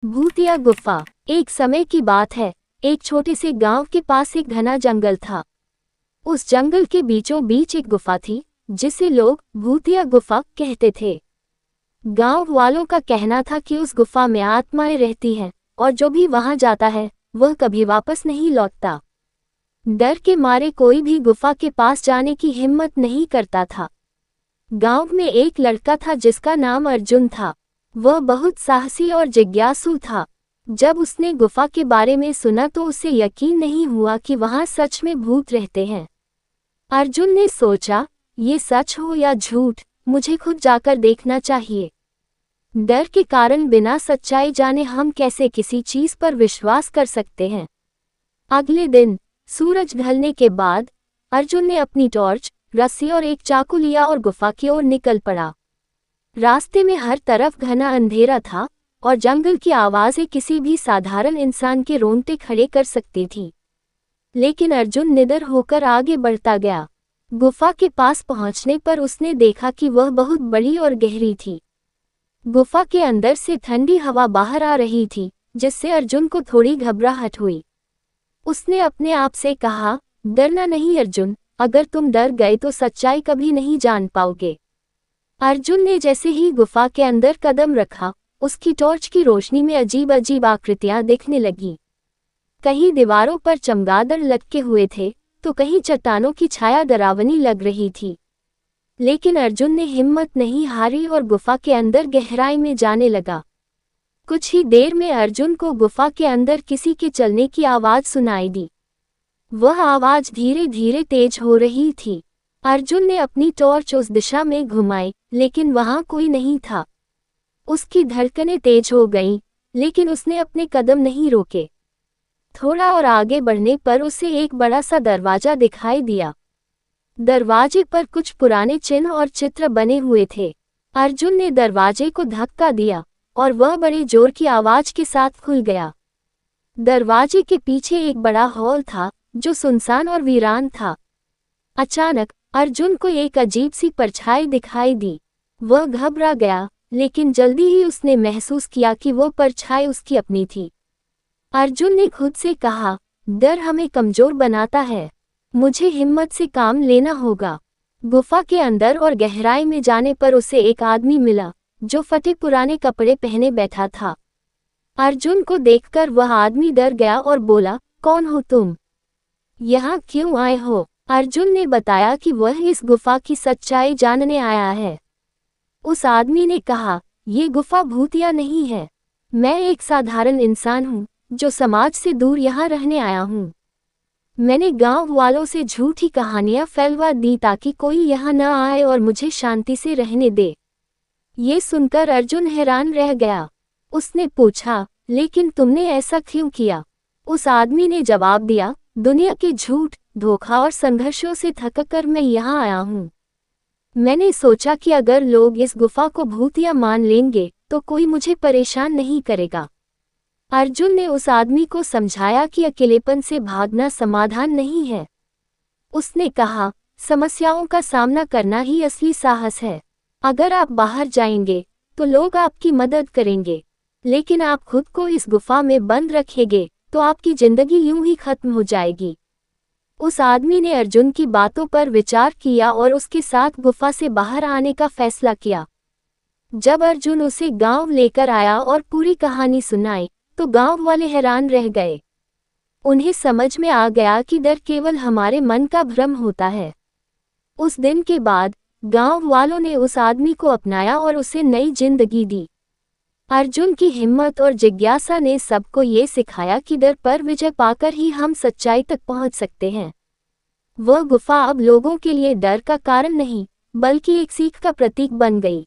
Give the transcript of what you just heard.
भूतिया गुफा। एक समय की बात है, एक छोटे से गांव के पास एक घना जंगल था। उस जंगल के बीचों बीच एक गुफा थी, जिसे लोग भूतिया गुफा कहते थे। गांव वालों का कहना था कि उस गुफा में आत्माएं रहती हैं और जो भी वहां जाता है वह कभी वापस नहीं लौटता। डर के मारे कोई भी गुफा के पास जाने की हिम्मत नहीं करता था। गांव में एक लड़का था जिसका नाम अर्जुन था। वह बहुत साहसी और जिज्ञासु था। जब उसने गुफा के बारे में सुना तो उसे यकीन नहीं हुआ कि वहां सच में भूत रहते हैं। अर्जुन ने सोचा, ये सच हो या झूठ, मुझे खुद जाकर देखना चाहिए। डर के कारण बिना सच्चाई जाने हम कैसे किसी चीज पर विश्वास कर सकते हैं। अगले दिन सूरज ढलने के बाद अर्जुन ने अपनी टॉर्च, रस्सी और एक चाकू लिया और गुफा की ओर निकल पड़ा। रास्ते में हर तरफ घना अंधेरा था और जंगल की आवाजें किसी भी साधारण इंसान के रोंगटे खड़े कर सकती थी। लेकिन अर्जुन निडर होकर आगे बढ़ता गया। गुफा के पास पहुंचने पर उसने देखा कि वह बहुत बड़ी और गहरी थी। गुफा के अंदर से ठंडी हवा बाहर आ रही थी, जिससे अर्जुन को थोड़ी घबराहट हुई। उसने अपने आप से कहा, डरना नहीं अर्जुन, अगर तुम डर गए तो सच्चाई कभी नहीं जान पाओगे। अर्जुन ने जैसे ही गुफा के अंदर कदम रखा, उसकी टॉर्च की रोशनी में अजीब अजीब आकृतियां दिखने लगीं। कहीं दीवारों पर चमगादड़ लटके हुए थे, तो कहीं चट्टानों की छाया डरावनी लग रही थी। लेकिन अर्जुन ने हिम्मत नहीं हारी और गुफा के अंदर गहराई में जाने लगा। कुछ ही देर में अर्जुन को गुफा के अंदर किसी के चलने की आवाज सुनाई दी। वह आवाज धीरे धीरे तेज हो रही थी। अर्जुन ने अपनी टॉर्च उस दिशा में घुमाई, लेकिन वहां कोई नहीं था। उसकी धड़कनें तेज हो गईं, लेकिन उसने अपने कदम नहीं रोके। थोड़ा और आगे बढ़ने पर उसे एक बड़ा सा दरवाजा दिखाई दिया। दरवाजे पर कुछ पुराने चिन्ह और चित्र बने हुए थे। अर्जुन ने दरवाजे को धक्का दिया और वह बड़े जोर की आवाज के साथ खुल गया। दरवाजे के पीछे एक बड़ा हॉल था, जो सुनसान और वीरान था। अचानक अर्जुन को एक अजीब सी परछाई दिखाई दी। वह घबरा गया, लेकिन जल्दी ही उसने महसूस किया कि वो परछाई उसकी अपनी थी। अर्जुन ने खुद से कहा, डर हमें कमजोर बनाता है, मुझे हिम्मत से काम लेना होगा। गुफा के अंदर और गहराई में जाने पर उसे एक आदमी मिला, जो फटे पुराने कपड़े पहने बैठा था। अर्जुन को देखकर वह आदमी डर गया और बोला, कौन हो तुम? यहाँ क्यों आए हो? अर्जुन ने बताया कि वह इस गुफा की सच्चाई जानने आया है। उस आदमी ने कहा, ये गुफा भूतिया नहीं है, मैं एक साधारण इंसान हूँ, जो समाज से दूर यहाँ रहने आया हूँ। मैंने गांव वालों से झूठी कहानियां फैलवा दी ताकि कोई यहाँ न आए और मुझे शांति से रहने दे। ये सुनकर अर्जुन हैरान रह गया। उसने पूछा, लेकिन तुमने ऐसा क्यों किया? उस आदमी ने जवाब दिया, दुनिया के झूठ, धोखा और संघर्षों से थककर मैं यहाँ आया हूँ। मैंने सोचा कि अगर लोग इस गुफा को भूतिया मान लेंगे तो कोई मुझे परेशान नहीं करेगा। अर्जुन ने उस आदमी को समझाया कि अकेलेपन से भागना समाधान नहीं है। उसने कहा, समस्याओं का सामना करना ही असली साहस है। अगर आप बाहर जाएंगे तो लोग आपकी मदद करेंगे, लेकिन आप खुद को इस गुफा में बंद रखेंगे तो आपकी जिंदगी यूं ही खत्म हो जाएगी। उस आदमी ने अर्जुन की बातों पर विचार किया और उसके साथ गुफा से बाहर आने का फैसला किया। जब अर्जुन उसे गांव लेकर आया और पूरी कहानी सुनाई, तो गांव वाले हैरान रह गए। उन्हें समझ में आ गया कि डर केवल हमारे मन का भ्रम होता है। उस दिन के बाद गांव वालों ने उस आदमी को अपनाया और उसे नई जिंदगी दी। अर्जुन की हिम्मत और जिज्ञासा ने सबको ये सिखाया कि डर पर विजय पाकर ही हम सच्चाई तक पहुंच सकते हैं। वह गुफा अब लोगों के लिए डर का कारण नहीं, बल्कि एक सीख का प्रतीक बन गई।